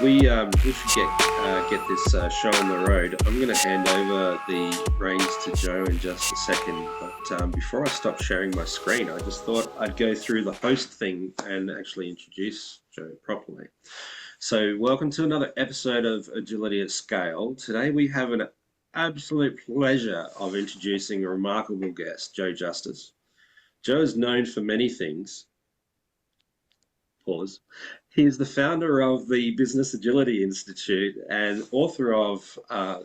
we should get this show on the road. I'm going to hand over the reins to Joe in just a second. But before I stop sharing my screen, I just thought I'd go through the host thing and actually introduce Joe properly. So, welcome to another episode of Agility at Scale. Today we have an absolute pleasure of introducing a remarkable guest, Joe Justice. Joe is known for many things. Pause. He is the founder of the Business Agility Institute and author of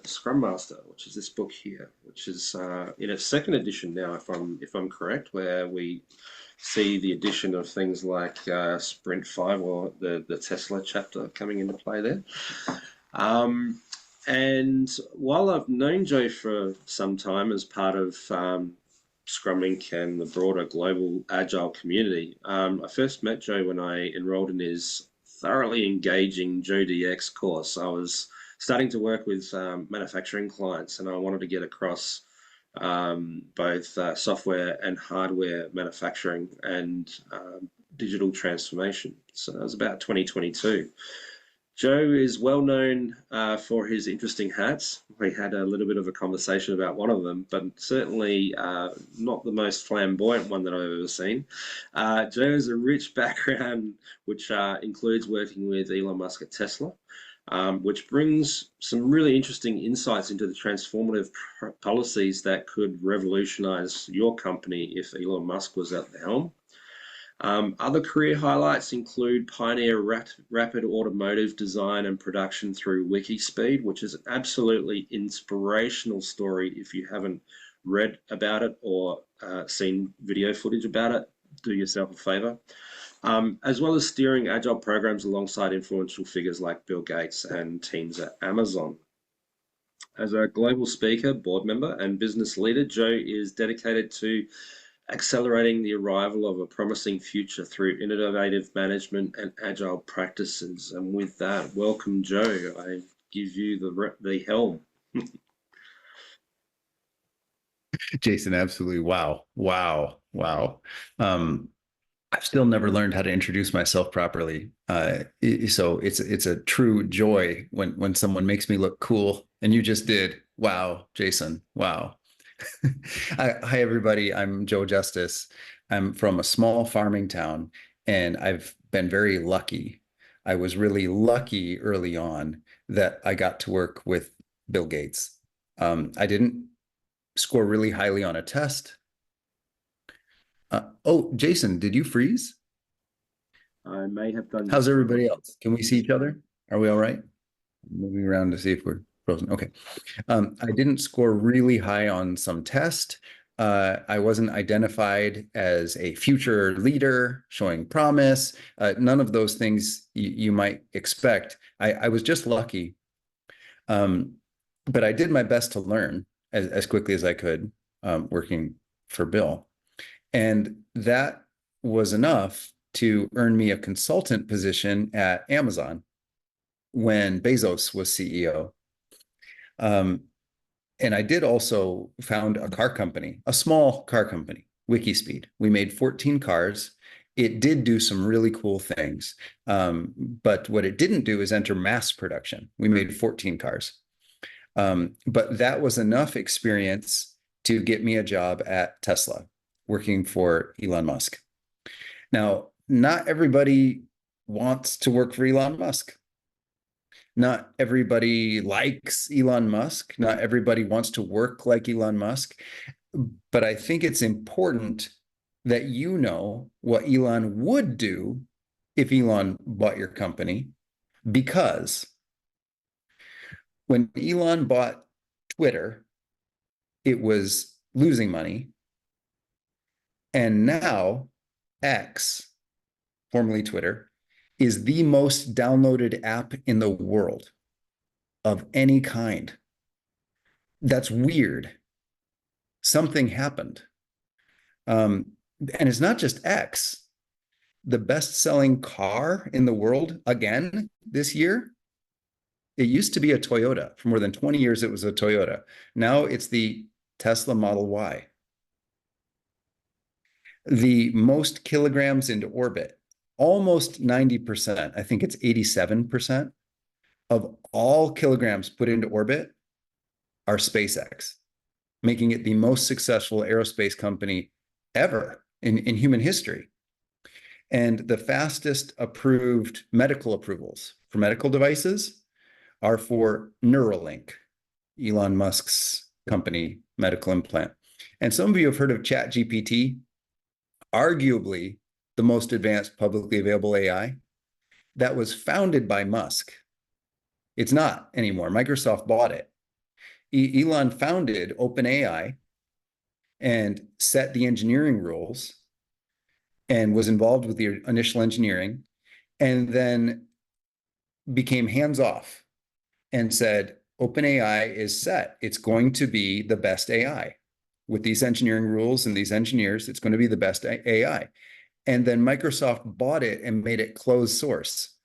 Scrum Master, which is this book here, which is in its second edition now, if I'm correct, where we see the addition of things like Sprint 5 or the Tesla chapter coming into play there. And while I've known Joe for some time as part of Scrum Inc. and the broader global agile community, I first met Joe when I enrolled in his thoroughly engaging Joe DX course. I was starting to work with manufacturing clients, and I wanted to get across both software and hardware manufacturing and digital transformation. So that was about 2022. Joe is well known for his interesting hats. We had a little bit of a conversation about one of them, but certainly not the most flamboyant one that I've ever seen. Joe has a rich background, which includes working with Elon Musk at Tesla, which brings some really interesting insights into the transformative policies that could revolutionize your company if Elon Musk was at the helm. Other career highlights include pioneer rapid automotive design and production through Wikispeed, which is an absolutely inspirational story. If you haven't read about it or seen video footage about it, do yourself a favor. As well as steering agile programs alongside influential figures like Bill Gates and teams at Amazon. As a global speaker, board member, and business leader, Joe is dedicated to accelerating the arrival of a promising future through innovative management and agile practices. And with that, welcome, Joe. I give you the helm. Jason, absolutely. Wow. I've still never learned how to introduce myself properly. So it's a true joy when someone makes me look cool, and you just did. Wow, Jason. Wow. Hi, everybody. I'm Joe Justice. I'm from a small farming town, and I've been very lucky. I was really lucky early on that I got to work with Bill Gates. I didn't score really highly on a test. Oh, Jason, did you freeze? I may have done. How's everybody else? Can we see each other? Are we all right? Moving around to see if we're frozen. Okay. I didn't score really high on some test. I wasn't identified as a future leader showing promise. None of those things you might expect. I was just lucky. But I did my best to learn as quickly as I could, working for Bill. And that was enough to earn me a consultant position at Amazon when Bezos was CEO. And I did also found a car company, a small car company, Wikispeed. We made 14 cars. It did do some really cool things. But what it didn't do is enter mass production. We made 14 cars. But that was enough experience to get me a job at Tesla, working for Elon Musk. Now, not everybody wants to work for Elon Musk. Not everybody likes Elon Musk. Not everybody wants to work like Elon Musk. But I think it's important that you know what Elon would do if Elon bought your company, because when Elon bought Twitter, it was losing money. And now X, formerly Twitter, is the most downloaded app in the world of any kind. That's weird. Something happened. And it's not just X. The best-selling car in the world, again, this year, it used to be a Toyota. For more than 20 years, it was a Toyota. Now it's the Tesla Model Y. The most kilograms into orbit, almost 90%. I think it's 87%, of all kilograms put into orbit are SpaceX, making it the most successful aerospace company ever in human history. And the fastest approved medical approvals for medical devices are for Neuralink, Elon Musk's company medical implant. And some of you have heard of ChatGPT, arguably the most advanced publicly available AI that was founded by Musk. It's not anymore. Microsoft bought it. Elon founded OpenAI and set the engineering rules and was involved with the initial engineering, and then became hands off and said, OpenAI is set. It's going to be the best AI. With these engineering rules and these engineers, it's going to be the best AI. And then Microsoft bought it and made it closed source.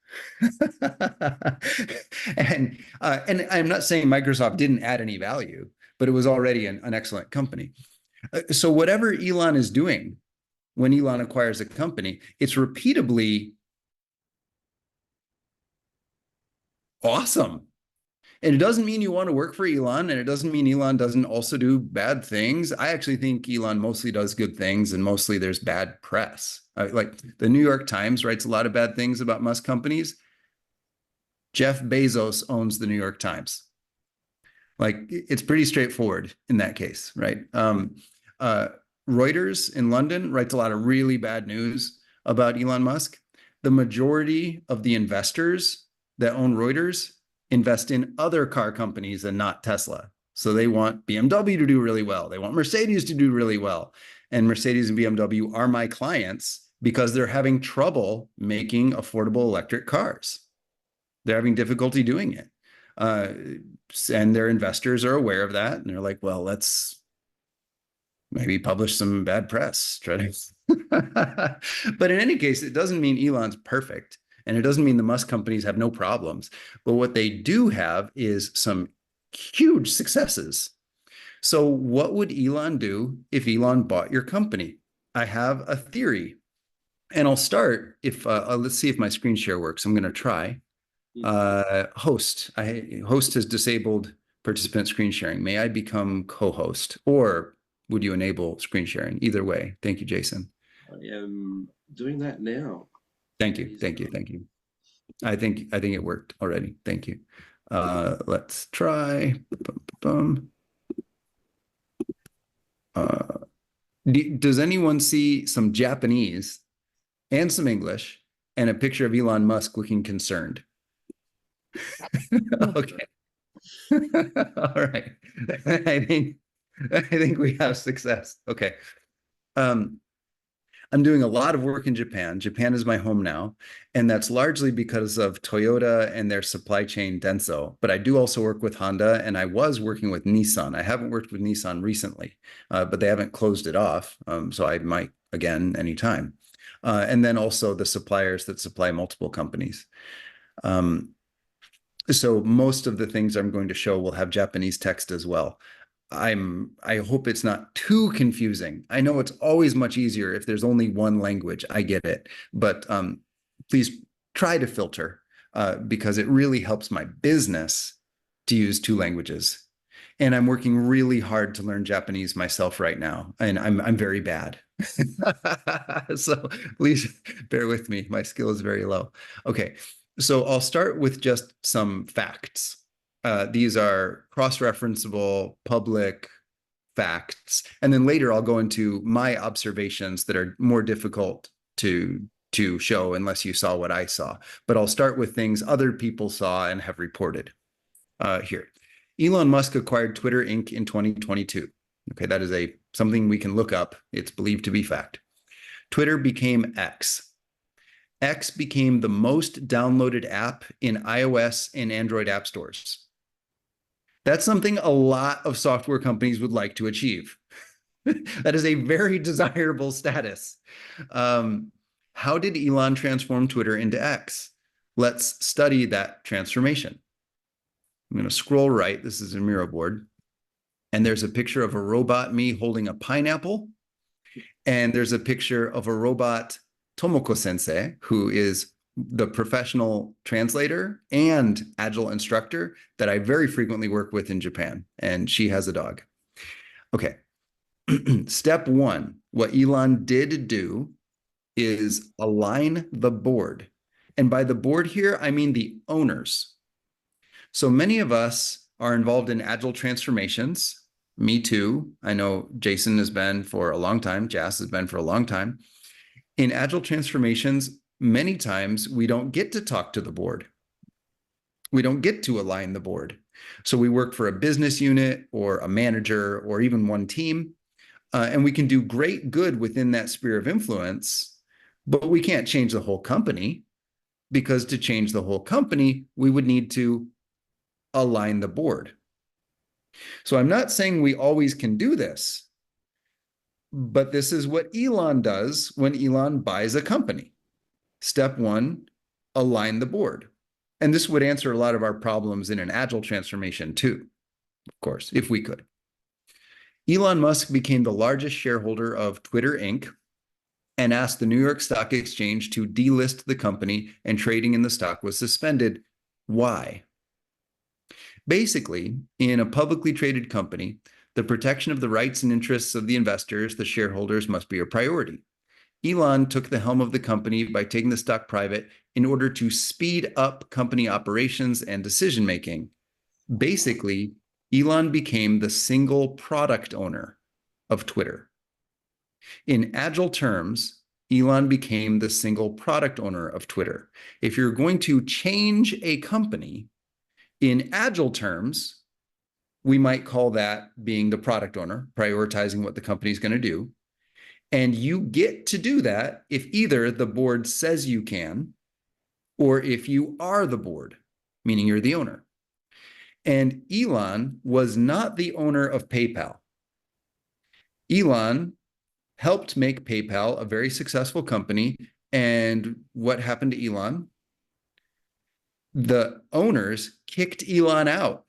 and I'm not saying Microsoft didn't add any value, but it was already an excellent company. So whatever Elon is doing when Elon acquires a company, it's repeatably awesome. And it doesn't mean you want to work for Elon, and it doesn't mean Elon doesn't also do bad things. I actually think Elon mostly does good things, and mostly there's bad press. Like the New York Times writes a lot of bad things about Musk companies. Jeff Bezos owns the New York Times. Like it's pretty straightforward in that case, right? Reuters in London writes a lot of really bad news about Elon Musk. The majority of the investors that own Reuters invest in other car companies and not Tesla. So they want BMW to do really well. They want Mercedes to do really well. And Mercedes and BMW are my clients because they're having trouble making affordable electric cars. They're having difficulty doing it. And their investors are aware of that. And they're like, well, let's maybe publish some bad press. Try to but in any case, it doesn't mean Elon's perfect. And it doesn't mean the Musk companies have no problems. But what they do have is some huge successes. So what would Elon do if Elon bought your company? I have a theory. And I'll start if, let's see if my screen share works. I'm going to try. Host has disabled participant screen sharing. May I become co-host, or would you enable screen sharing? Either way. Thank you, Jason. I am doing that now. Thank you. I think it worked already. Thank you. Let's try. Does anyone see some Japanese and some English and a picture of Elon Musk looking concerned? Okay. All right. I think we have success. Okay. I'm doing a lot of work in Japan. Japan is my home now, and that's largely because of Toyota and their supply chain Denso. But I do also work with Honda, and I was working with Nissan. I haven't worked with Nissan recently, but they haven't closed it off, so I might again anytime. And then also the suppliers that supply multiple companies. So most of the things I'm going to show will have Japanese text as well. I hope it's not too confusing. I know it's always much easier if there's only one language. I get it, but please try to filter because it really helps my business to use two languages. And I'm working really hard to learn Japanese myself right now, and I'm very bad. So please bear with me. My skill is very low. Okay, so I'll start with just some facts. These are cross-referenceable public facts. And then later I'll go into my observations that are more difficult to show unless you saw what I saw. But I'll start with things other people saw and have reported here. Elon Musk acquired Twitter Inc. in 2022. Okay, that is something we can look up. It's believed to be fact. Twitter became X. X became the most downloaded app in iOS and Android app stores. That's something a lot of software companies would like to achieve. That is a very desirable status. How did Elon transform Twitter into X? Let's study that transformation. I'm going to scroll right. This is a Miro board. And there's a picture of a robot me holding a pineapple. And there's a picture of a robot Tomoko sensei, who is the professional translator and agile instructor that I very frequently work with in Japan, and she has a dog. Okay. Step one, what Elon did do is align the board. And by the board here, I mean the owners. So many of us are involved in agile transformations. Me too. I know Jason has been for a long time. Jas has been for a long time. In agile transformations, many times we don't get to talk to the board. We don't get to align the board. So we work for a business unit or a manager or even one team, and we can do great good within that sphere of influence, but we can't change the whole company, because to change the whole company, we would need to align the board. So I'm not saying we always can do this, but this is what Elon does when Elon buys a company. Step one, align the board. And this would answer a lot of our problems in an agile transformation too, of course, if we could. Elon Musk became the largest shareholder of Twitter Inc. and asked the New York Stock Exchange to delist the company, and trading in the stock was suspended. Why? Basically, in a publicly traded company, the protection of the rights and interests of the investors, the shareholders, must be a priority. Elon took the helm of the company by taking the stock private in order to speed up company operations and decision-making. Basically, Elon became the single product owner of Twitter. In agile terms, Elon became the single product owner of Twitter. If you're going to change a company, in agile terms, we might call that being the product owner, prioritizing what the company is going to do. And you get to do that if either the board says you can, or if you are the board, meaning you're the owner. And Elon was not the owner of PayPal. Elon helped make PayPal a very successful company. And what happened to Elon? The owners kicked Elon out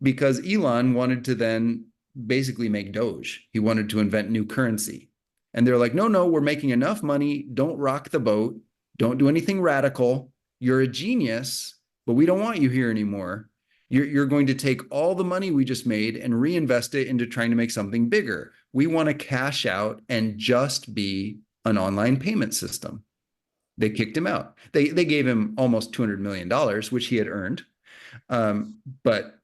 because Elon wanted to then basically make Doge. He wanted to invent new currency. And they're like, no, we're making enough money. Don't rock the boat. Don't do anything radical. You're a genius, but we don't want you here anymore. You're going to take all the money we just made and reinvest it into trying to make something bigger. We want to cash out and just be an online payment system. They kicked him out. They gave him almost $200 million, which he had earned. But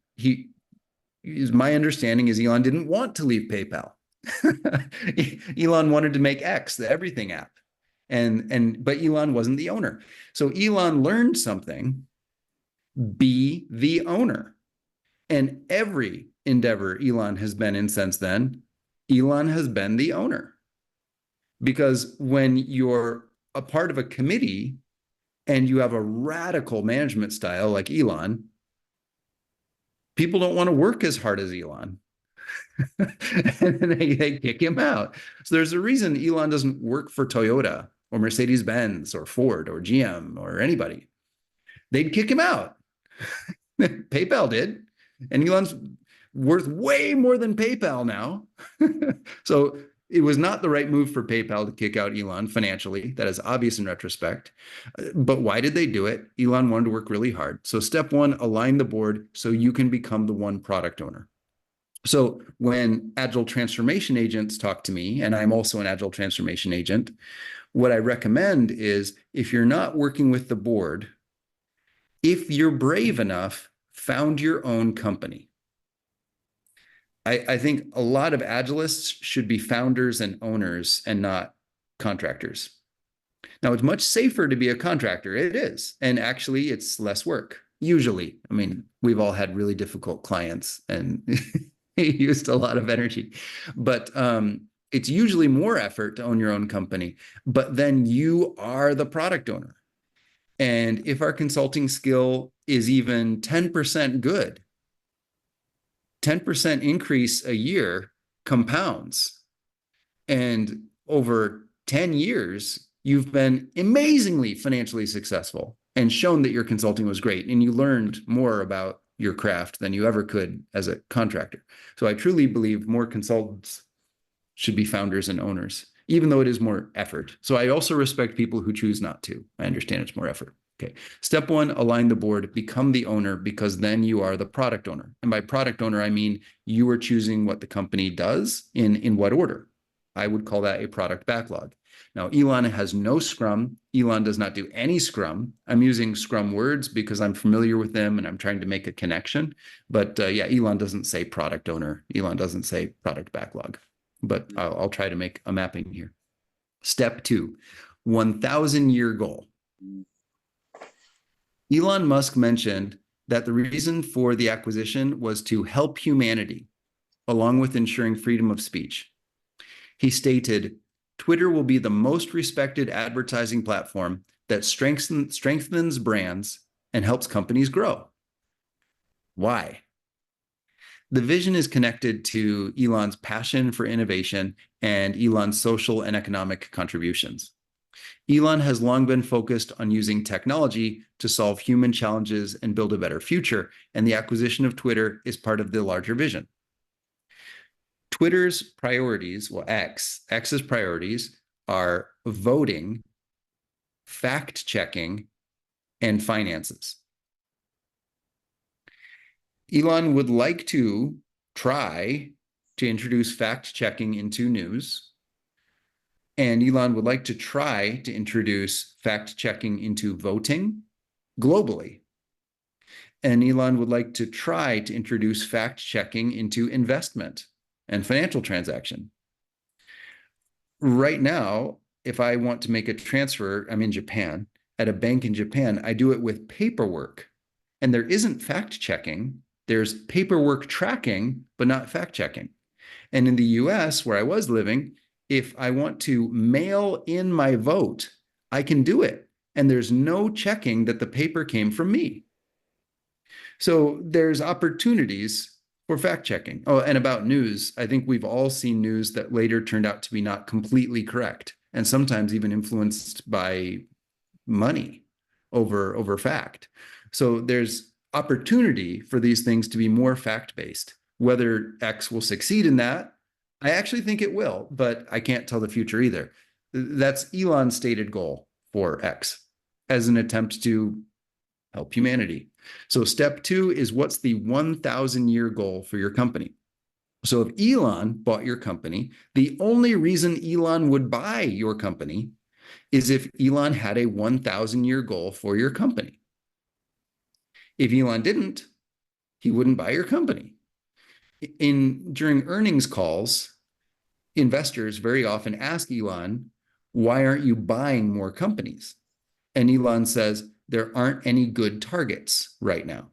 my understanding is Elon didn't want to leave PayPal. Elon wanted to make X, the everything app. But Elon wasn't the owner. So Elon learned something: be the owner. And every endeavor Elon has been in since then, Elon has been the owner. Because when you're a part of a committee and you have a radical management style like Elon, people don't want to work as hard as Elon. And they kick him out. So there's a reason Elon doesn't work for Toyota or Mercedes-Benz or Ford or GM or anybody. They'd kick him out. PayPal did. And Elon's worth way more than PayPal now. So it was not the right move for PayPal to kick out Elon financially. That is obvious in retrospect. But why did they do it? Elon wanted to work really hard. So step one, align the board so you can become the one product owner. So when agile transformation agents talk to me, and I'm also an agile transformation agent, what I recommend is, if you're not working with the board, if you're brave enough, found your own company. I think a lot of agilists should be founders and owners and not contractors. Now, it's much safer to be a contractor. It is. And actually, it's less work. Usually. I mean, we've all had really difficult clients and used a lot of energy. But it's usually more effort to own your own company. But then you are the product owner. And if our consulting skill is even 10% good, 10% increase a year compounds. And over 10 years, you've been amazingly financially successful and shown that your consulting was great. And you learned more about your craft than you ever could as a contractor. So I truly believe more consultants should be founders and owners. even though it is more effort. So I also respect people who choose not to. I understand it's more effort. Okay. Step one, align the board, become the owner, because then you are the product owner. And by product owner, I mean you are choosing what the company does in what order. I would call that a product backlog. Now, Elon has no Scrum. Elon does not do any Scrum. I'm using Scrum words because I'm familiar with them and I'm trying to make a connection. But yeah, Elon doesn't say product owner. Elon doesn't say product backlog. But I'll try to make a mapping here. Step two, 1,000-year goal. Elon Musk mentioned that the reason for the acquisition was to help humanity, along with ensuring freedom of speech. He stated, Twitter will be the most respected advertising platform that strengthens brands and helps companies grow. Why? The vision is connected to Elon's passion for innovation and Elon's social and economic contributions. Elon has long been focused on using technology to solve human challenges and build a better future, and the acquisition of Twitter is part of the larger vision. Twitter's priorities, well, X's priorities are voting, fact-checking, and finances. Elon would like to try to introduce fact-checking into news, and Elon would like to try to introduce fact-checking into voting globally. And Elon would like to try to introduce fact-checking into investment and financial transaction. Right now, if I want to make a transfer, I'm in Japan, at a bank in Japan, I do it with paperwork. And there isn't fact-checking. There's paperwork tracking, but not fact-checking. And in the US, where I was living, if I want to mail in my vote, I can do it. And there's no checking that the paper came from me. So there's opportunities for fact-checking. Oh, and about news, I think we've all seen news that later turned out to be not completely correct, and sometimes even influenced by money over fact. So there's opportunity for these things to be more fact-based. Whether X will succeed in that, I actually think it will, but I can't tell the future either. That's Elon's stated goal for X as an attempt to help humanity. So step two is, what's the 1,000-year goal for your company? So if Elon bought your company, the only reason Elon would buy your company is if Elon had a 1,000-year goal for your company. If Elon didn't, he wouldn't buy your company. During earnings calls, investors very often ask Elon, why aren't you buying more companies? And Elon says, there aren't any good targets right now.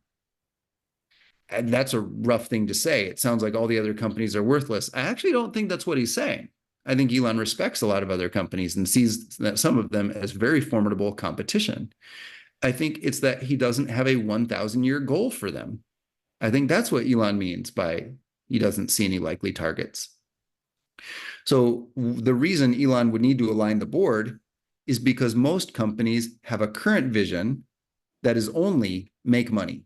And that's a rough thing to say. It sounds like all the other companies are worthless. I actually don't think that's what he's saying. I think Elon respects a lot of other companies and sees that some of them as very formidable competition. I think it's that he doesn't have a 1,000-year goal for them. I think that's what Elon means by he doesn't see any likely targets. So the reason Elon would need to align the board is because most companies have a current vision that is only make money,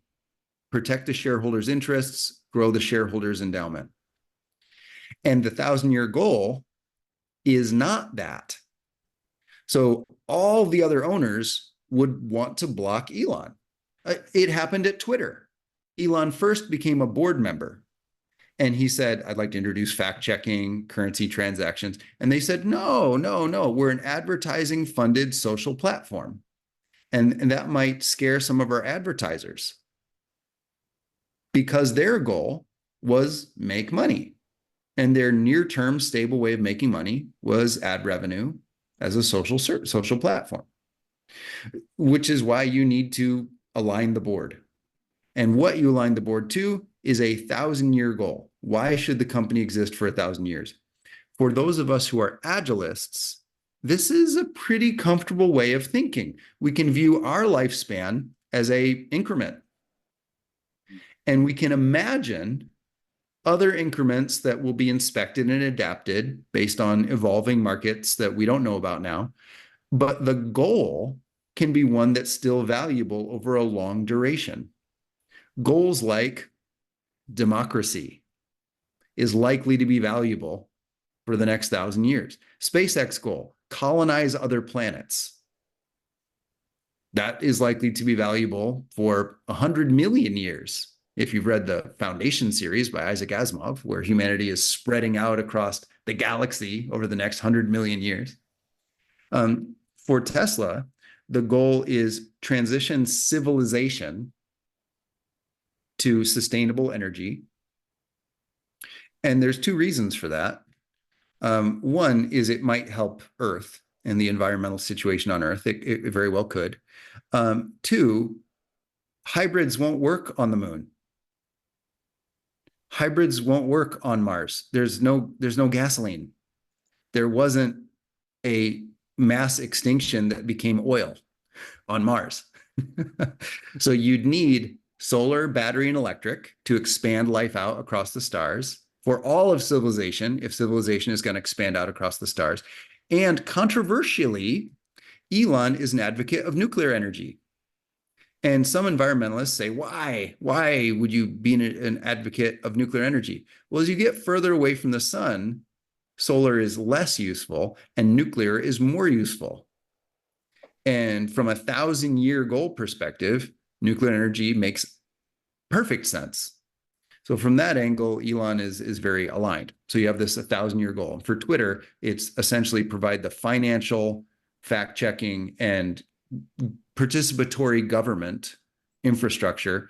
protect the shareholders' interests, grow the shareholders' endowment. And the 1,000-year goal is not that. So all the other owners would want to block Elon. It happened at Twitter. Elon first became a board member. And he said, I'd like to introduce fact-checking, currency transactions. And they said, no, we're an advertising-funded social platform. And that might scare some of our advertisers because their goal was make money. And their near-term stable way of making money was ad revenue as a social platform, which is why you need to align the board. And what you align the board to is a 1,000-year goal. Why should the company exist for 1,000 years? For those of us who are agilists, this is a pretty comfortable way of thinking. We can view our lifespan as an increment. And we can imagine other increments that will be inspected and adapted based on evolving markets that we don't know about now. But the goal can be one that's still valuable over a long duration. Goals like democracy is likely to be valuable for the next 1,000 years. SpaceX goal, colonize other planets. That is likely to be valuable for 100 million years. If you've read the Foundation series by Isaac Asimov, where humanity is spreading out across the galaxy over the next 100 million years. For Tesla, the goal is transition civilization to sustainable energy. And there's two reasons for that. One is it might help Earth and the environmental situation on Earth. It very well could. Two, hybrids won't work on the moon. Hybrids won't work on Mars. There's no gasoline. There wasn't a mass extinction that became oil on Mars. So you'd need solar, battery, and electric to expand life out across the stars for all of civilization, if civilization is going to expand out across the stars. And controversially, Elon is an advocate of nuclear energy. And some environmentalists say, why? Why would you be an advocate of nuclear energy? Well, as you get further away from the sun, solar is less useful and nuclear is more useful. And from a 1,000-year goal perspective, nuclear energy makes perfect sense. So from that angle, Elon is very aligned. So you have this 1,000-year goal. For Twitter, it's essentially provide the financial, fact-checking, and participatory government infrastructure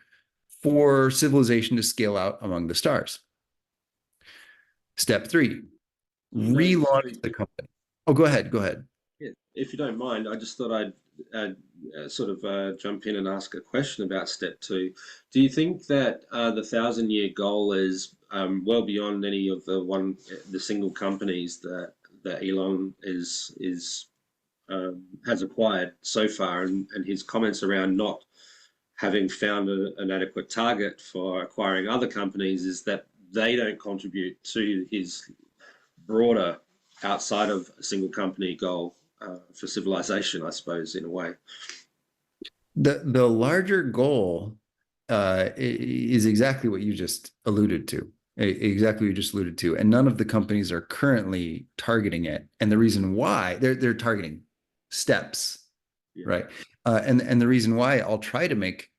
for civilization to scale out among the stars. Step 3, relaunch the company. Oh, go ahead. Yeah, if you don't mind, I just thought I'd sort of jump in and ask a question about step 2. Do you think that the 1,000-year goal is well beyond any of the single companies that Elon has acquired so far, and his comments around not having found an adequate target for acquiring other companies is that they don't contribute to his broader outside of a single company goal for civilization, I suppose, in a way. The larger goal is exactly what you just alluded to. Exactly what you just alluded to. And none of the companies are currently targeting it. And the reason why they're targeting steps, yeah. Right? And the reason why I'll try to make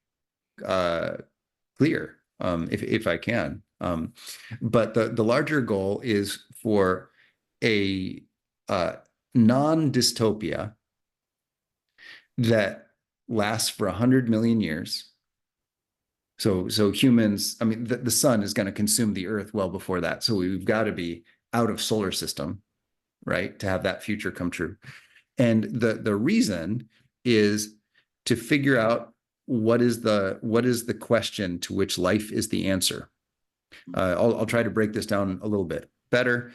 clear if I can. But the larger goal is for a non-dystopia that lasts for 100 million years. So humans, I mean, the sun is going to consume the earth well before that. So we've got to be out of solar system, right, to have that future come true. And the reason is to figure out what is the question to which life is the answer. I'll try to break this down a little bit better.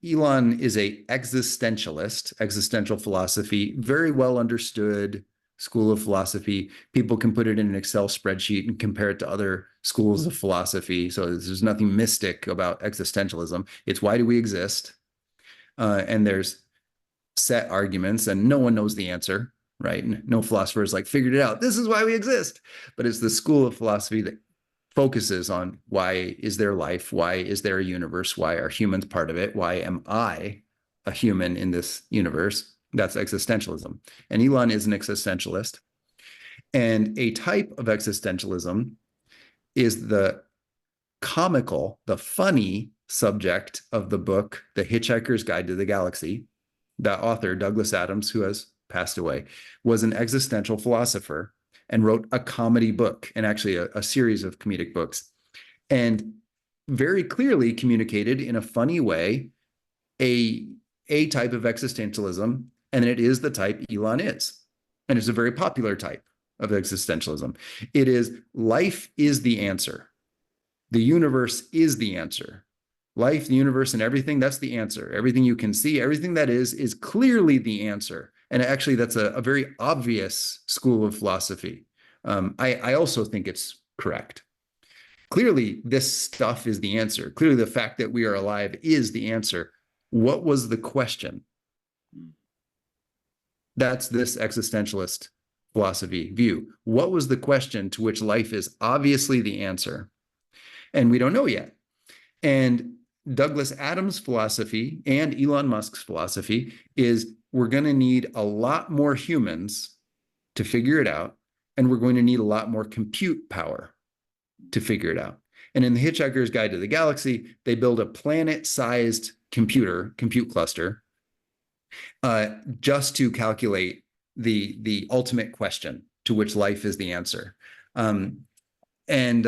Elon is a existentialist, existential philosophy, very well understood school of philosophy. People can put it in an Excel spreadsheet and compare it to other schools of philosophy. So there's nothing mystic about existentialism. It's why do we exist? And there's set arguments and no one knows the answer, right? No philosopher has figured it out. This is why we exist. But it's the school of philosophy that focuses on why is there life? Why is there a universe? Why are humans part of it? Why am I a human in this universe? That's existentialism. And Elon is an existentialist. And a type of existentialism is the comical, the funny subject of the book, The Hitchhiker's Guide to the Galaxy. That author, Douglas Adams, who has passed away, was an existential philosopher and wrote a comedy book, and actually a series of comedic books, and very clearly communicated in a funny way a type of existentialism, and it is the type Elon is. And it's a very popular type of existentialism. It is life is the answer. The universe is the answer. Life, the universe, and everything, that's the answer. Everything you can see, everything that is clearly the answer. And actually, that's a very obvious school of philosophy. I also think it's correct. Clearly, this stuff is the answer. Clearly, the fact that we are alive is the answer. What was the question? That's this existentialist philosophy view. What was the question to which life is obviously the answer? And we don't know yet. And Douglas Adams' philosophy and Elon Musk's philosophy is we're going to need a lot more humans to figure it out, and we're going to need a lot more compute power to figure it out. And in the Hitchhiker's Guide to the Galaxy, they build a planet-sized compute cluster, just to calculate the ultimate question to which life is the answer. And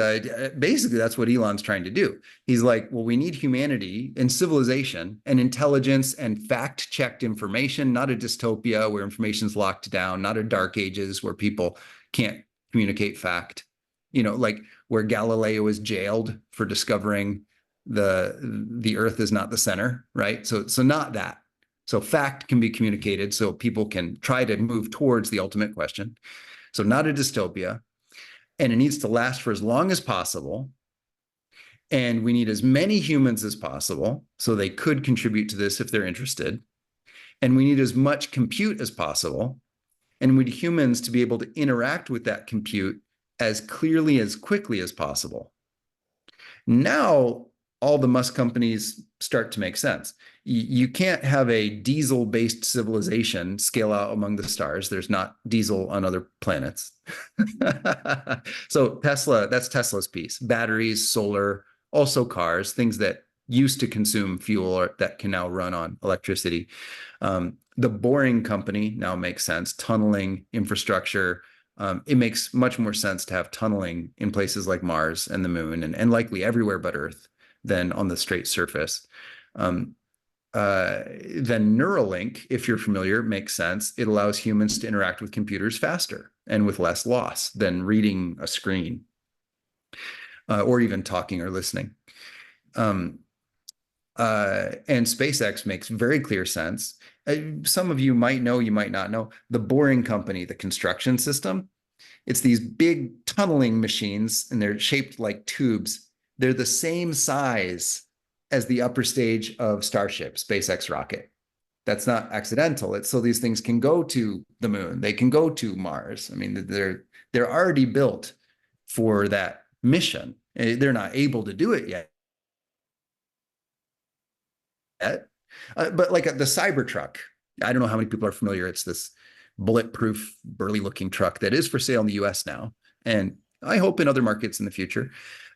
basically, that's what Elon's trying to do. He's like, well, we need humanity and civilization and intelligence and fact-checked information, not a dystopia where information's locked down, not a dark ages where people can't communicate fact, like where Galileo is jailed for discovering the Earth is not the center, right? So not that. So fact can be communicated so people can try to move towards the ultimate question. So not a dystopia. And it needs to last for as long as possible. And we need as many humans as possible so they could contribute to this if they're interested. And we need as much compute as possible. And we need humans to be able to interact with that compute as clearly, as quickly as possible. Now, all the Musk companies start to make sense. You can't have a diesel-based civilization scale out among the stars. There's not diesel on other planets. So Tesla, that's Tesla's piece. Batteries, solar, also cars, things that used to consume fuel or that can now run on electricity. The Boring Company now makes sense. Tunneling, infrastructure. It makes much more sense to have tunneling in places like Mars and the moon and likely everywhere but Earth than on the straight surface. Then Neuralink, if you're familiar, makes sense. It allows humans to interact with computers faster and with less loss than reading a screen or even talking or listening. And SpaceX makes very clear sense. Some of you might know, you might not know, the Boring Company, the construction system. It's these big tunneling machines, and they're shaped like tubes. They're the same size as the upper stage of Starship, SpaceX rocket. That's not accidental. It's so these things can go to the moon. They can go to Mars. I mean, they're already built for that mission. They're not able to do it yet. But like the Cybertruck, I don't know how many people are familiar. It's this bulletproof, burly-looking truck that is for sale in the US now, and I hope in other markets in the future.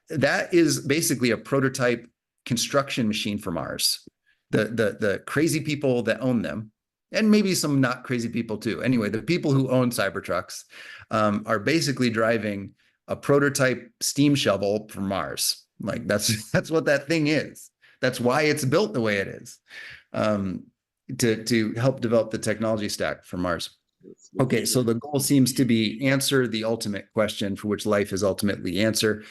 That is basically a prototype construction machine for Mars. The crazy people that own them, and maybe some not crazy people too. Anyway, the people who own Cybertrucks are basically driving a prototype steam shovel for Mars. Like that's what that thing is. That's why it's built the way it is, to help develop the technology stack for Mars. Okay, so the goal seems to be answer the ultimate question for which life is ultimately answer.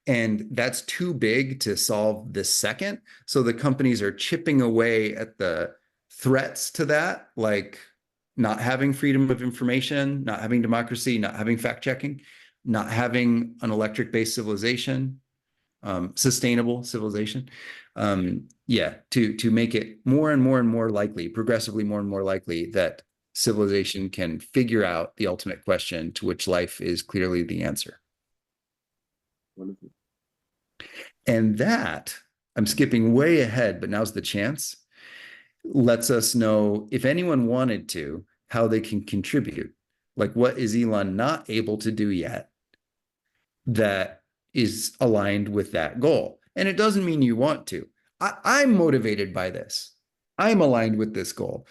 And that's too big to solve this second. So the companies are chipping away at the threats to that, like not having freedom of information, not having democracy, not having fact checking, not having an electric-based civilization, sustainable civilization. To make it more and more and more likely, progressively more and more likely that civilization can figure out the ultimate question to which life is clearly the answer. Wonderful. And that, I'm skipping way ahead, but now's the chance, lets us know, if anyone wanted to, how they can contribute. Like, what is Elon not able to do yet that is aligned with that goal? And it doesn't mean you want to. I'm motivated by this. I'm aligned with this goal.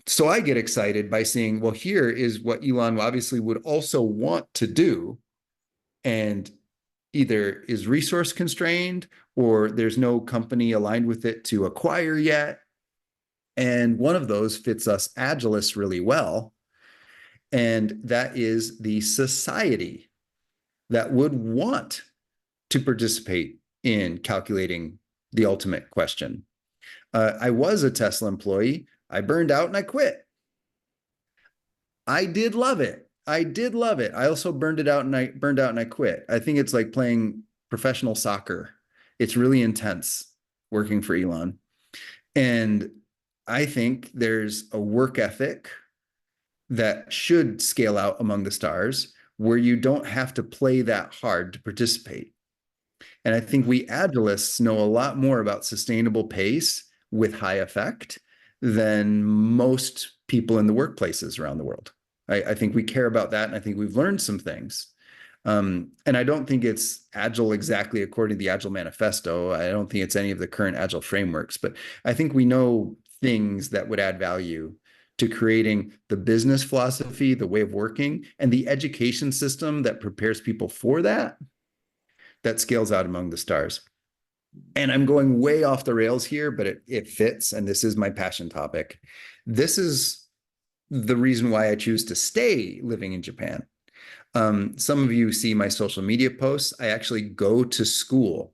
So I get excited by seeing, well, here is what Elon obviously would also want to do, and either is resource constrained or there's no company aligned with it to acquire yet. And one of those fits us agilists really well. And that is the society that would want to participate in calculating the ultimate question. I was a Tesla employee. I burned out and I quit. I did love it. I did love it. I also burned out and I quit. I think it's like playing professional soccer. It's really intense working for Elon. And I think there's a work ethic that should scale out among the stars where you don't have to play that hard to participate. And I think we agilists know a lot more about sustainable pace with high effect than most people in the workplaces around the world. I think we care about that. And I think we've learned some things. And I don't think it's agile exactly according to the Agile Manifesto. I don't think it's any of the current agile frameworks, but I think we know things that would add value to creating the business philosophy, the way of working, and the education system that prepares people for that, that scales out among the stars. And I'm going way off the rails here, but it fits, and this is my passion topic. This is the reason why I choose to stay living in Japan. Some of you see my social media posts. I actually go to school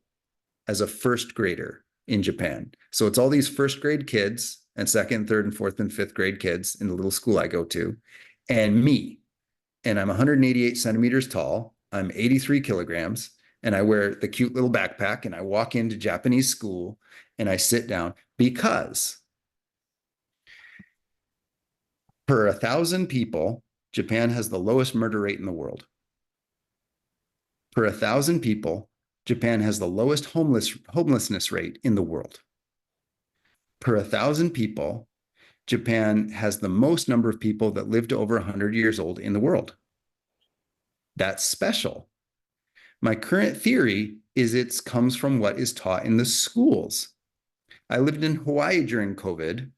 as a first grader in Japan. So it's all these first grade kids and second, third, and fourth, and fifth grade kids in the little school I go to, and me. And I'm 188 centimeters tall. I'm 83 kilograms. And I wear the cute little backpack, and I walk into Japanese school and I sit down because per 1,000 people, Japan has the lowest murder rate in the world. Per 1,000 people, Japan has the lowest homelessness rate in the world. Per 1,000 people, Japan has the most number of people that live to over 100 years old in the world. That's special. My current theory is it comes from what is taught in the schools. I lived in Hawaii during COVID.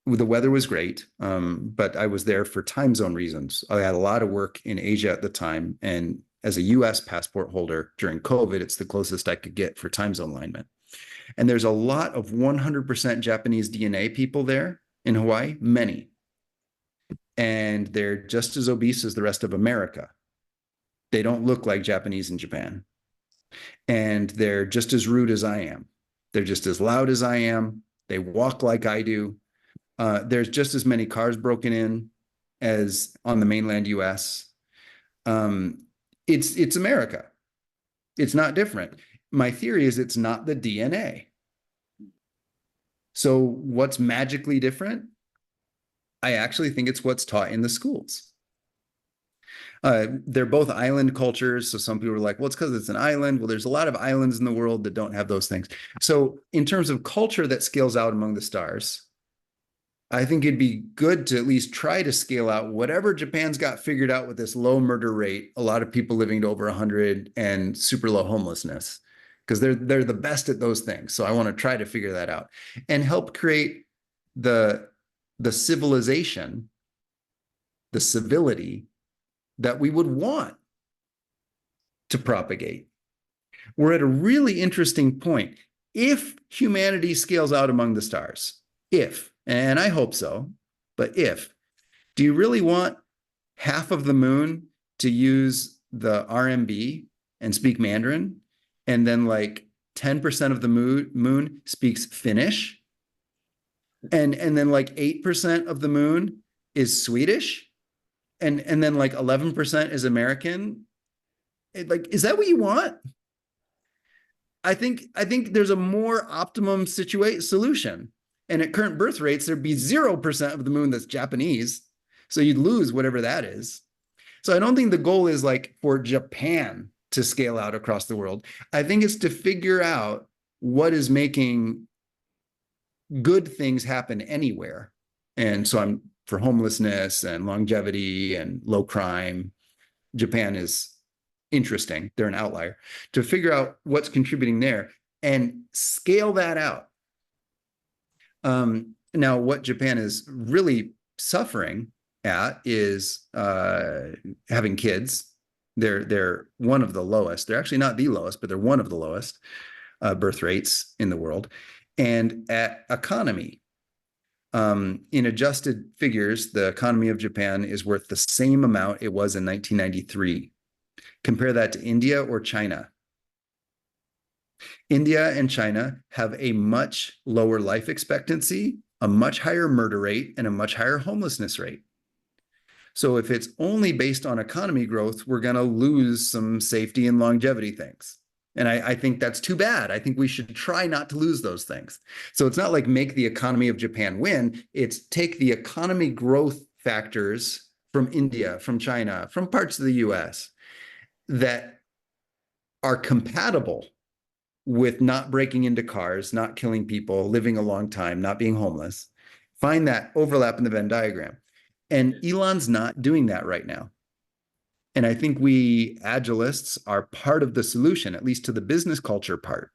The weather was great, but I was there for time zone reasons. I had a lot of work in Asia at the time, and as a US passport holder during COVID, it's the closest I could get for time zone alignment. And there's a lot of 100% Japanese DNA people there in Hawaii, many. And they're just as obese as the rest of America. They don't look like Japanese in Japan. And they're just as rude as I am. They're just as loud as I am. They walk like I do. There's just as many cars broken in as on the mainland US. It's America. It's not different. My theory is it's not the DNA. So what's magically different? I actually think it's what's taught in the schools. They're both island cultures. So some people are like, well, it's because it's an island. Well, there's a lot of islands in the world that don't have those things. So in terms of culture that scales out among the stars, I think it'd be good to at least try to scale out whatever Japan's got figured out with this low murder rate, a lot of people living to over 100 and super low homelessness, because they're the best at those things. So I want to try to figure that out and help create the civilization, the civility that we would want to propagate. We're at a really interesting point. If humanity scales out among the stars, and I hope so, but do you really want half of the moon to use the RMB and speak Mandarin, and then like 10% of the moon speaks Finnish, and then like 8% of the moon is Swedish, and then like 11% is American? Like, is that what you want? I think there's a more optimum solution. And at current birth rates, there'd be 0% of the moon that's Japanese. So you'd lose whatever that is. So I don't think the goal is like for Japan to scale out across the world. I think it's to figure out what is making good things happen anywhere. And so I'm for homelessness and longevity and low crime. Japan is interesting. They're an outlier. To figure out what's contributing there and scale that out. Now, what Japan is really suffering at is having kids. They're one of the lowest. They're actually not the lowest, but they're one of the lowest birth rates in the world. And at economy, in adjusted figures, the economy of Japan is worth the same amount it was in 1993. Compare that to India or China. India and China have a much lower life expectancy, a much higher murder rate, and a much higher homelessness rate. So if it's only based on economy growth, we're going to lose some safety and longevity things. And I think that's too bad. I think we should try not to lose those things. So it's not like make the economy of Japan win. It's take the economy growth factors from India, from China, from parts of the US that are compatible with not breaking into cars, not killing people, living a long time, not being homeless. Find that overlap in the Venn diagram. And Elon's not doing that right now. And I think we agilists are part of the solution, at least to the business culture part.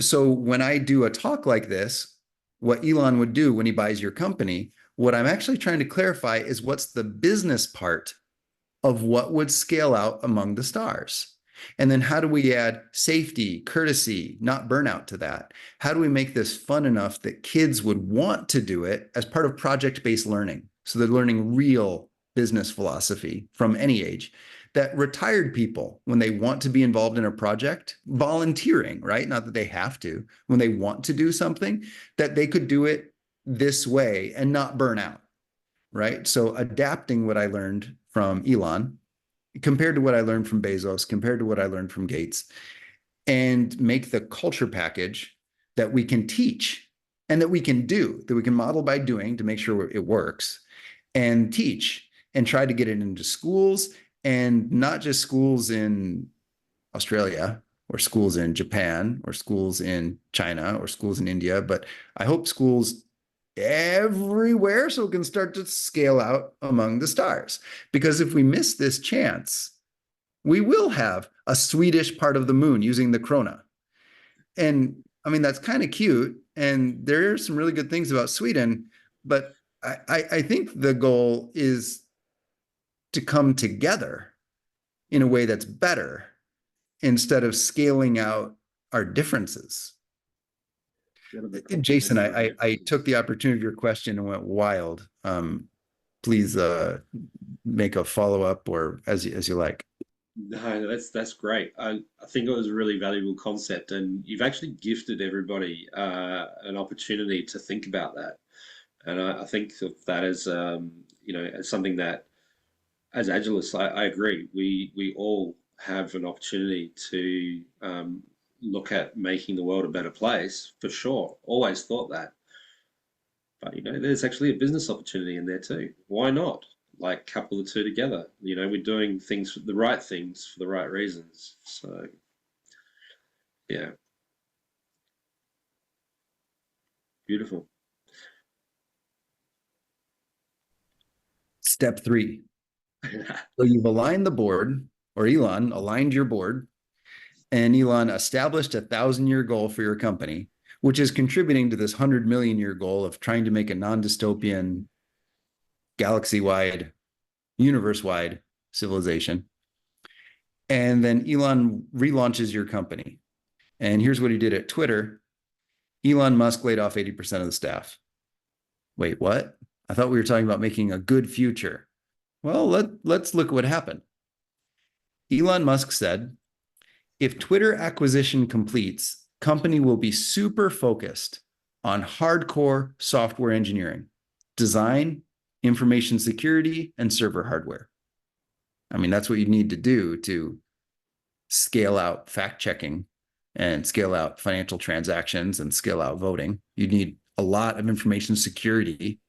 So when I do a talk like this, what Elon would do when he buys your company, what I'm actually trying to clarify is what's the business part of what would scale out among the stars. And then how do we add safety, courtesy, not burnout to that? How do we make this fun enough that kids would want to do it as part of project-based learning? So they're learning real business philosophy from any age. That retired people, when they want to be involved in a project, volunteering, right? Not that they have to, when they want to do something, that they could do it this way and not burn out, right? So adapting what I learned from Elon compared to what I learned from Bezos, compared to what I learned from Gates, and make the culture package that we can teach and that we can do, that we can model by doing to make sure it works, and teach and try to get it into schools, and not just schools in Australia or schools in Japan or schools in China or schools in India, but I hope schools everywhere so it can start to scale out among the stars. Because if we miss this chance, we will have a Swedish part of the moon using the krona. And I mean, that's kind of cute. And there are some really good things about Sweden, but I think the goal is to come together in a way that's better instead of scaling out our differences. Jason, I took the opportunity of your question and went wild. Please make a follow up or as you like. No, that's great. I think it was a really valuable concept, and you've actually gifted everybody an opportunity to think about that. And I think of that as as something that, as Agilists, I agree. We all have an opportunity to look at making the world a better place for sure. Always thought that, but there's actually a business opportunity in there too. Why not? Like couple the two together. We're doing the right things for the right reasons. So yeah, beautiful. Step 3. So you've aligned the board, or Elon aligned your board, and Elon established a 1,000-year goal for your company, which is contributing to this 100 million-year goal of trying to make a non-dystopian, galaxy-wide, universe-wide civilization. And then Elon relaunches your company. And here's what he did at Twitter. Elon Musk laid off 80% of the staff. Wait, what? I thought we were talking about making a good future. Well, let's look at what happened. Elon Musk said, if Twitter acquisition completes, company will be super focused on hardcore software engineering, design, information security, and server hardware. I mean, that's what you need to do to scale out fact checking and scale out financial transactions and scale out voting. You need a lot of information security.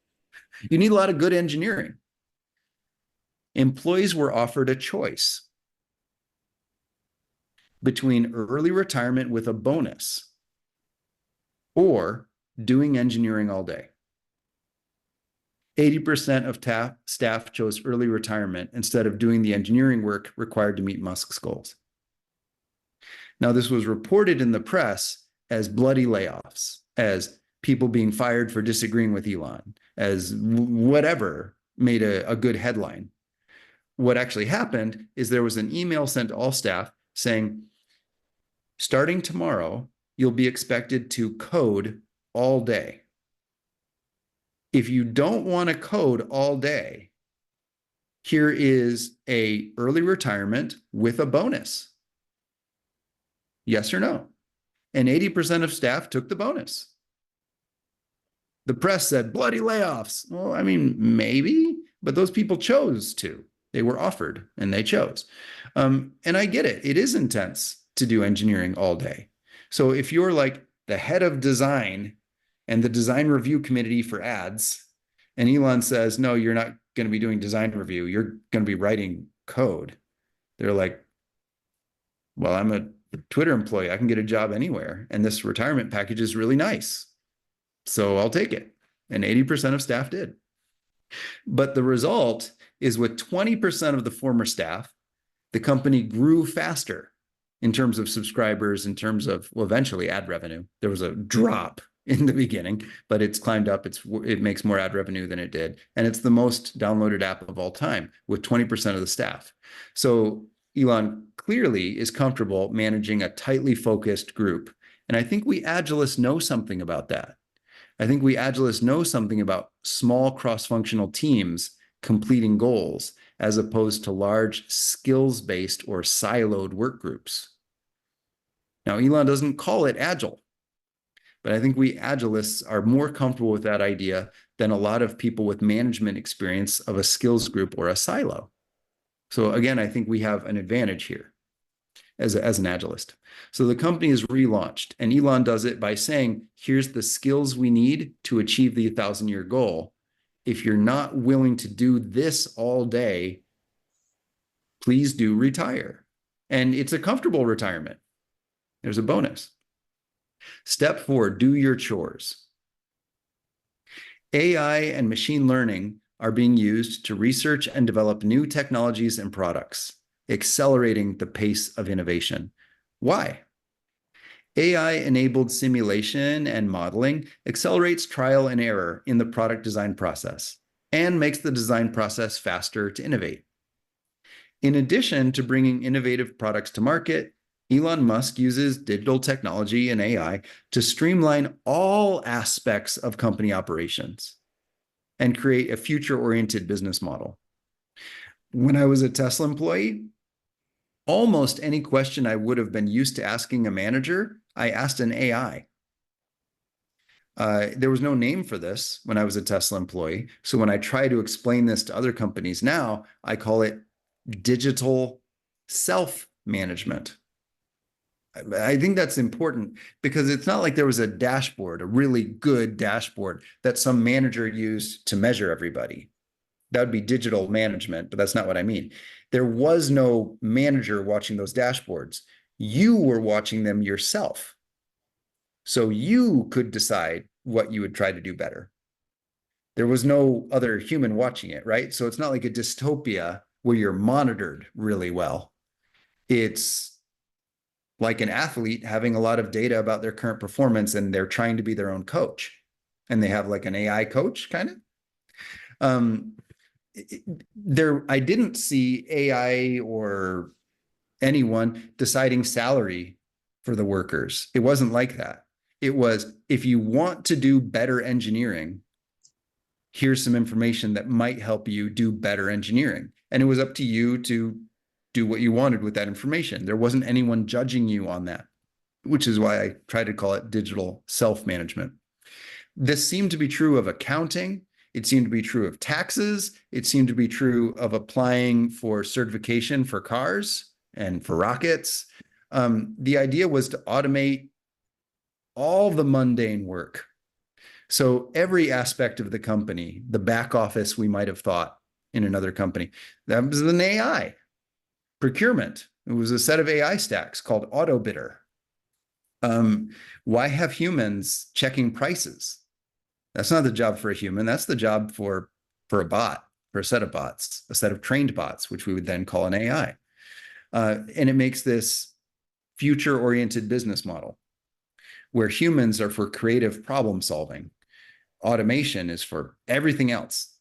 You need a lot of good engineering. Employees were offered a choice between early retirement with a bonus or doing engineering all day. 80% of staff chose early retirement instead of doing the engineering work required to meet Musk's goals. Now, this was reported in the press as bloody layoffs, as people being fired for disagreeing with Elon, as whatever made a good headline. What actually happened is there was an email sent to all staff saying, starting tomorrow, you'll be expected to code all day. If you don't want to code all day, here is a early retirement with a bonus. Yes or no? And 80% of staff took the bonus. The press said bloody layoffs. Well, I mean, maybe, but those people chose to. They were offered and they chose. And I get it. It is intense to do engineering all day. So if you're like the head of design and the design review committee for ads, and Elon says, no, you're not going to be doing design review. You're going to be writing code. They're like, well, I'm a Twitter employee. I can get a job anywhere. And this retirement package is really nice. So I'll take it. And 80% of staff did. But the result is with 20% of the former staff, the company grew faster in terms of subscribers, in terms of, well, eventually ad revenue. There was a drop in the beginning, but it's climbed up. It makes more ad revenue than it did. And it's the most downloaded app of all time with 20% of the staff. So Elon clearly is comfortable managing a tightly focused group. And I think we Agilists know something about that. I think we Agilists know something about small cross-functional teams completing goals as opposed to large skills-based or siloed work groups. Now, Elon doesn't call it agile, but I think we Agilists are more comfortable with that idea than a lot of people with management experience of a skills group or a silo. So again, I think we have an advantage here as an Agilist. So the company is relaunched, and Elon does it by saying, here's the skills we need to achieve the 1,000-year goal. If you're not willing to do this all day, please do retire. And it's a comfortable retirement. There's a bonus. Step 4, do your chores. AI and machine learning are being used to research and develop new technologies and products, accelerating the pace of innovation. Why? AI-enabled simulation and modeling accelerates trial and error in the product design process and makes the design process faster to innovate. In addition to bringing innovative products to market, Elon Musk uses digital technology and AI to streamline all aspects of company operations and create a future-oriented business model. When I was a Tesla employee, almost any question I would have been used to asking a manager, I asked an AI. There was no name for this when I was a Tesla employee. So when I try to explain this to other companies now, I call it digital self-management. I think that's important because it's not like there was a dashboard, a really good dashboard that some manager used to measure everybody. That would be digital management, but that's not what I mean. There was no manager watching those dashboards. You were watching them yourself. So you could decide what you would try to do better. There was no other human watching it, right? So it's not like a dystopia where you're monitored really well. It's like an athlete having a lot of data about their current performance and they're trying to be their own coach. And they have like an AI coach kind of. I didn't see AI or anyone deciding salary for the workers. It wasn't like that. It was, if you want to do better engineering, here's some information that might help you do better engineering. And it was up to you to do what you wanted with that information. There wasn't anyone judging you on that, which is why I try to call it digital self-management. This seemed to be true of accounting. It seemed to be true of taxes. It seemed to be true of applying for certification for cars and for rockets. The idea was to automate all the mundane work. So every aspect of the company, the back office we might have thought in another company, that was an AI. Procurement, it was a set of AI stacks called auto bidder. Why have humans checking prices? That's not the job for a human. That's the job for a bot, for a set of bots, a set of trained bots, which we would then call an AI. And it makes this future-oriented business model where humans are for creative problem solving. Automation is for everything else.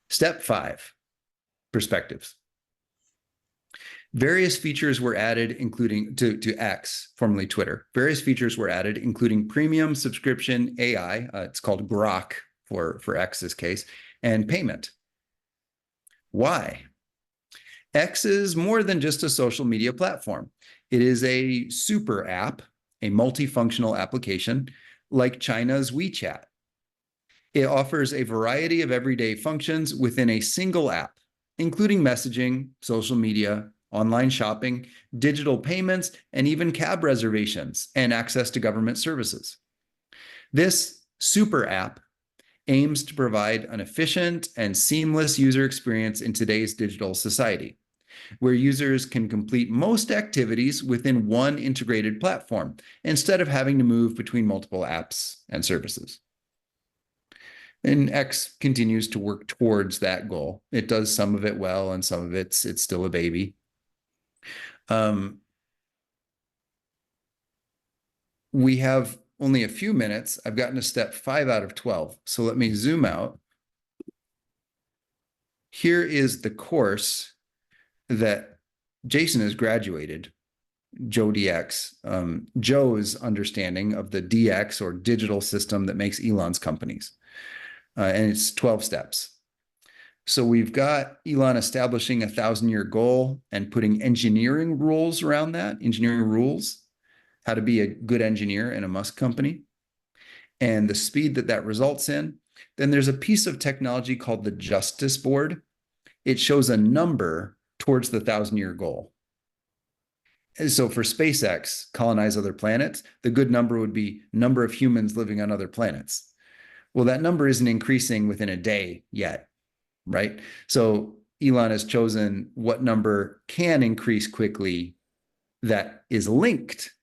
Step 5, perspectives. Various features were added, including to X, formerly Twitter. Various features were added, including premium subscription AI. It's called Grok for X's case, and payment. Why? X is more than just a social media platform. It is a super app, a multifunctional application like China's WeChat. It offers a variety of everyday functions within a single app, including messaging, social media, online shopping, digital payments, and even cab reservations and access to government services. This super app aims to provide an efficient and seamless user experience in today's digital society. where users can complete most activities within one integrated platform instead of having to move between multiple apps and services. And X continues to work towards that goal. It does some of it well, and some of it's still a baby. We have only a few minutes. I've gotten to step 5 out of 12. So let me zoom out. Here is the course that Jason has graduated, Joe DX, Joe's understanding of the DX or digital system that makes Elon's companies. And it's 12 steps. So we've got Elon establishing a 1,000-year goal and putting engineering rules around that, engineering rules, how to be a good engineer in a Musk company, and the speed that that results in. Then there's a piece of technology called the Justice Board. It shows a number towards the 1,000-year goal. And so for SpaceX, colonize other planets, the good number would be number of humans living on other planets. Well, that number isn't increasing within a day yet, right? So Elon has chosen what number can increase quickly that is linked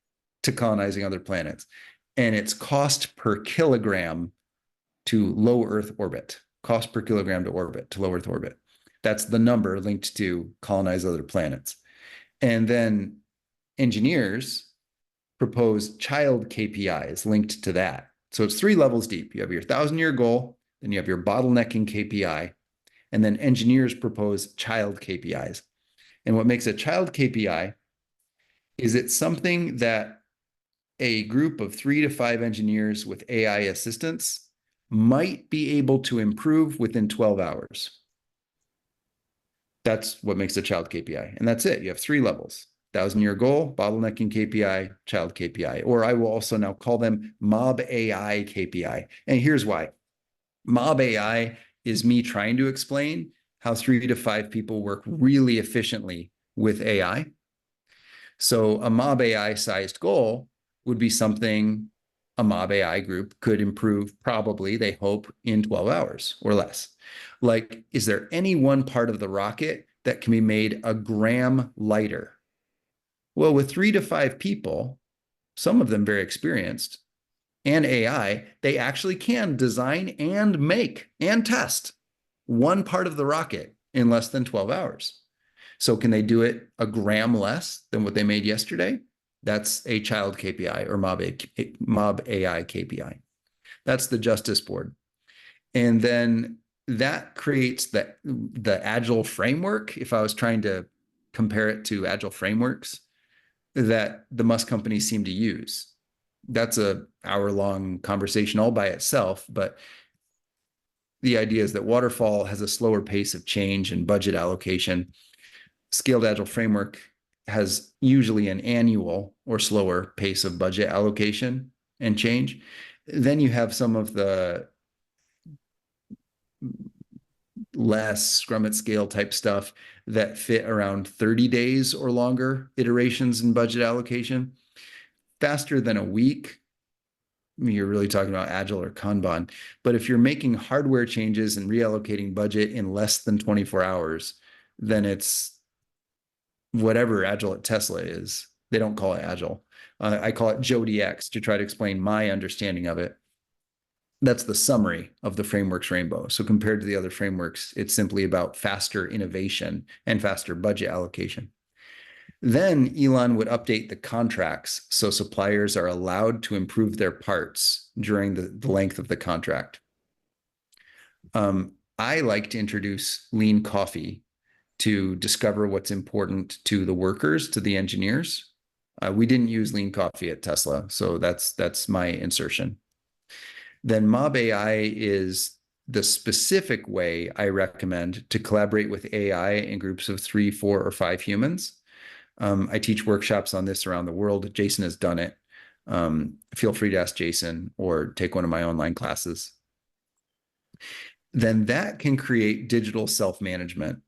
to colonizing other planets. And it's cost per kilogram to low Earth orbit, cost per kilogram to orbit, to low Earth orbit. That's the number linked to colonize other planets. And then engineers propose child KPIs linked to that. So it's 3 levels deep. You have your 1,000-year goal, then you have your bottlenecking KPI, and then engineers propose child KPIs. And what makes a child KPI is it's something that a group of 3 to 5 engineers with AI assistance might be able to improve within 12 hours. That's what makes a child KPI. And that's it. You have 3 levels: 1,000-year goal, bottlenecking KPI, child KPI. Or I will also now call them mob AI KPI. And here's why. Mob AI is me trying to explain how 3 to 5 people work really efficiently with AI. So a mob AI sized goal would be something a mob AI group could improve, probably, they hope, in 12 hours or less. Like, is there any one part of the rocket that can be made a gram lighter? Well, with 3 to 5 people, some of them very experienced, and AI, they actually can design and make and test one part of the rocket in less than 12 hours. So can they do it a gram less than what they made yesterday? That's a child KPI or mob AI KPI. That's the Justice Board. And then that creates the agile framework. If I was trying to compare it to agile frameworks that the Musk companies seem to use. That's a hour-long conversation all by itself, but the idea is that waterfall has a slower pace of change and budget allocation. Scaled agile framework has usually an annual or slower pace of budget allocation and change. Then you have some of the less Scrum at scale type stuff that fit around 30 days or longer iterations in budget allocation. Faster than a week, you're really talking about agile or Kanban. But if you're making hardware changes and reallocating budget in less than 24 hours, then it's whatever agile at Tesla is. They don't call it agile. I call it Joe DX to try to explain my understanding of it. That's the summary of the framework's rainbow. So compared to the other frameworks, it's simply about faster innovation and faster budget allocation. Then Elon would update the contracts so suppliers are allowed to improve their parts during the length of the contract. I like to introduce lean coffee to discover what's important to the workers, to the engineers. We didn't use lean coffee at Tesla, so that's my insertion. Then Mob AI is the specific way I recommend to collaborate with AI in groups of 3, 4, or 5 humans. I teach workshops on this around the world. Jason has done it. Feel free to ask Jason or take one of my online classes. Then that can create digital self-management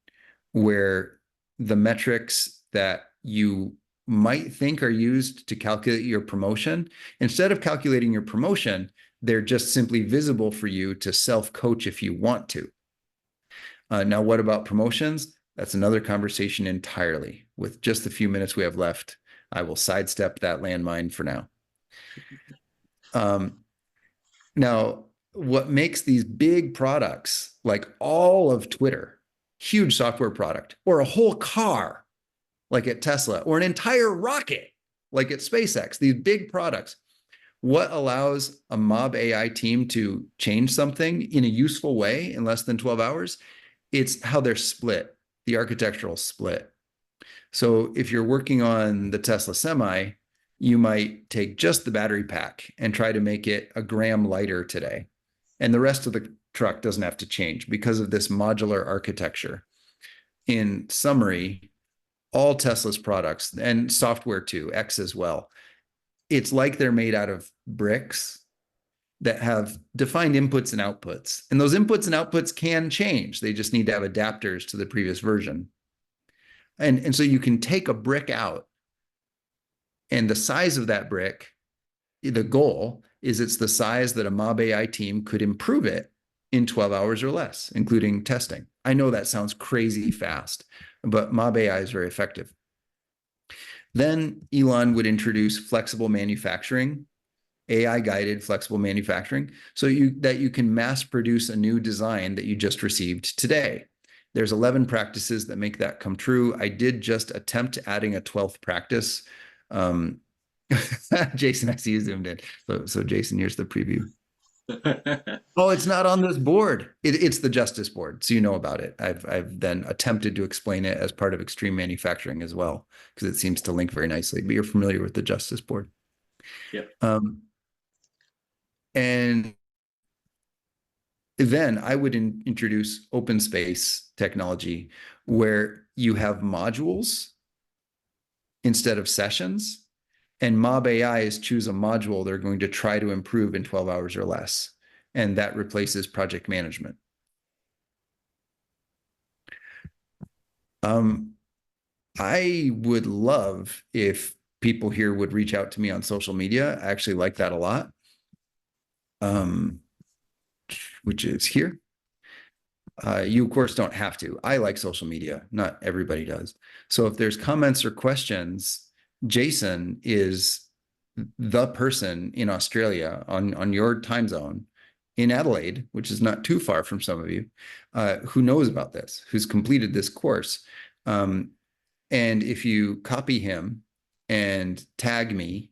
where the metrics that you might think are used to calculate your promotion, instead of calculating your promotion, they're just simply visible for you to self-coach if you want to. Now, what about promotions? That's another conversation entirely. With just the few minutes we have left, I will sidestep that landmine for now. Now, what makes these big products, like all of Twitter, huge software product, or a whole car, like at Tesla, or an entire rocket, like at SpaceX, these big products, what allows a mob AI team to change something in a useful way in less than 12 hours? It's how they're split, the architectural split. So if you're working on the Tesla Semi, you might take just the battery pack and try to make it a gram lighter today. And the rest of the truck doesn't have to change because of this modular architecture. In summary, all Tesla's products and software too, X as well, it's like they're made out of bricks that have defined inputs and outputs. And those inputs and outputs can change. They just need to have adapters to the previous version. And so you can take a brick out, and the size of that brick, the goal is it's the size that a mob AI team could improve it in 12 hours or less, including testing. I know that sounds crazy fast, but mob AI is very effective. Then Elon would introduce flexible manufacturing, AI-guided flexible manufacturing, so that you can mass produce a new design that you just received today. There's 11 practices that make that come true. I did just attempt adding a 12th practice. Jason, I see you zoomed in. So Jason, here's the preview. Oh, it's not on this board. It's the Justice Board, so you know about it. I've then attempted to explain it as part of extreme manufacturing as well, because it seems to link very nicely. But you're familiar with the Justice Board. Yep. And then I would introduce open space technology where you have modules instead of sessions, and mob AIs choose a module they're going to try to improve in 12 hours or less. And that replaces project management. I would love if people here would reach out to me on social media. I actually like that a lot. Which is here. You, of course, don't have to. I like social media. Not everybody does. So if there's comments or questions, Jason is the person in Australia on your time zone in Adelaide, which is not too far from some of you, who knows about this, who's completed this course. And if you copy him and tag me,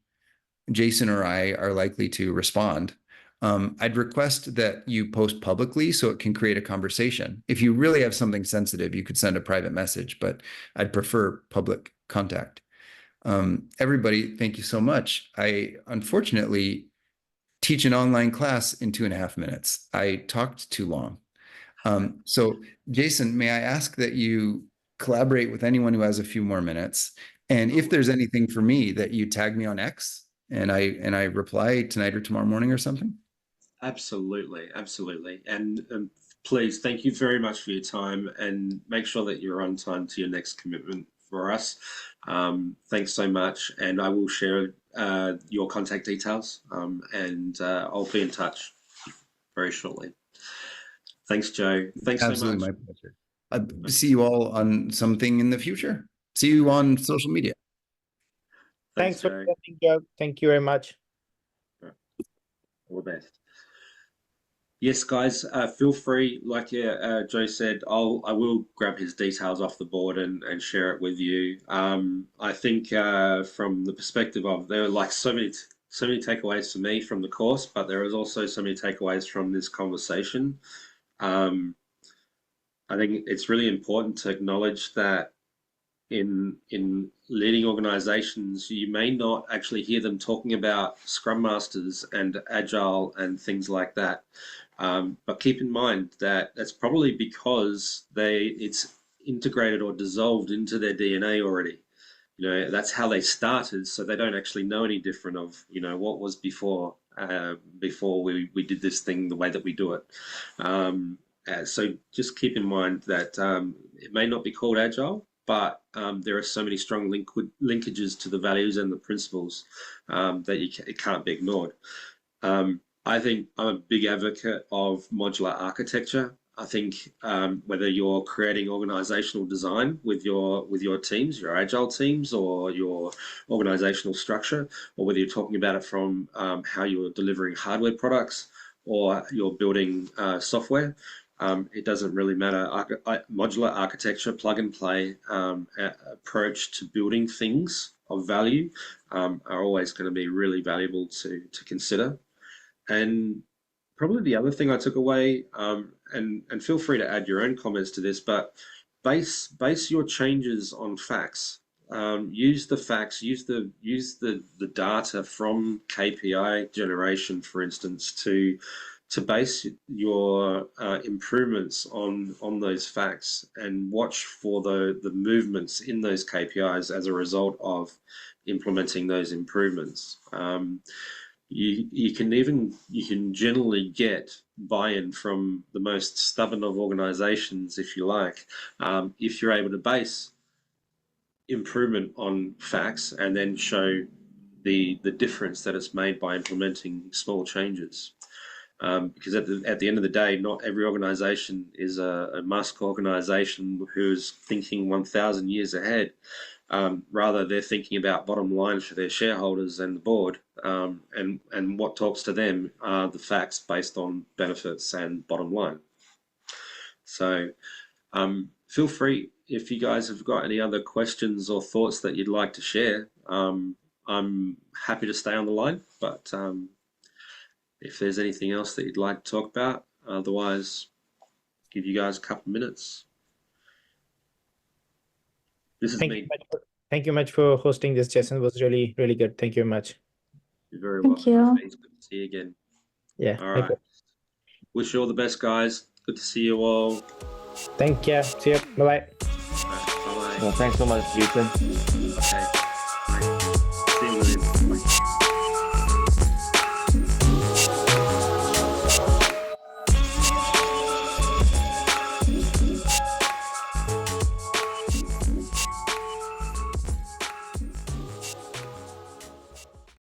Jason or I are likely to respond. I'd request that you post publicly so it can create a conversation. If you really have something sensitive, you could send a private message, but I'd prefer public contact. Everybody, thank you so much. I unfortunately teach an online class in 2.5 minutes. I talked too long. So Jason, may I ask that you collaborate with anyone who has a few more minutes? And if there's anything for me, that you tag me on X and I reply tonight or tomorrow morning or something? Absolutely, absolutely. And please, thank you very much for your time, and make sure that you're on time to your next commitment for us. Thanks so much, and I will share your contact details, and I'll be in touch very shortly. Thanks, Joe. Thanks so Absolutely, much. my pleasure. See you all on something in the future. See you on social media. Thanks, for Joe. joining, Joe. Thank you very much. All the best. Yes, guys, feel free. Like Joe said, I will grab his details off the board and share it with you. I think from the perspective of, there are like so many takeaways for me from the course, but there is also so many takeaways from this conversation. I think it's really important to acknowledge that in leading organizations, you may not actually hear them talking about Scrum Masters and Agile and things like that. But keep in mind that that's probably because it's integrated or dissolved into their DNA already. You know, that's how they started, so they don't actually know any different of, you know, what was before we did this thing the way that we do it. So just keep in mind that it may not be called Agile, but there are so many strong linkages to the values and the principles that it can't be ignored. I think I'm a big advocate of modular architecture. I think whether you're creating organizational design with your teams, your agile teams, or your organizational structure, or whether you're talking about it from how you're delivering hardware products or you're building software, it doesn't really matter. Modular architecture, plug and play approach to building things of value are always going to be really valuable to consider. And probably the other thing I took away, and feel free to add your own comments to this, but base your changes on facts. Use the facts. Use the data from KPI generation, for instance, to base your improvements on those facts, and watch for the movements in those KPIs as a result of implementing those improvements. You can generally get buy-in from the most stubborn of organizations, if you like, if you're able to base improvement on facts and then show the difference that it's made by implementing small changes. Because at the end of the day, not every organization is a Musk organization who's thinking 1,000 years ahead. Rather, they're thinking about bottom line for their shareholders and the board, and what talks to them are the facts based on benefits and bottom line. So feel free, if you guys have got any other questions or thoughts that you'd like to share. I'm happy to stay on the line, but if there's anything else that you'd like to talk about, otherwise, give you guys a couple of minutes. This is me. Thank you much for hosting this, Jason. It was really, really good. Thank you very much. You're very Thank welcome. you. It's good to see you again. Yeah. All right. Wish you all the best, guys. Good to see you all. Thank you. See you. Bye-bye. Bye. Well, thanks so much, Jason. Okay.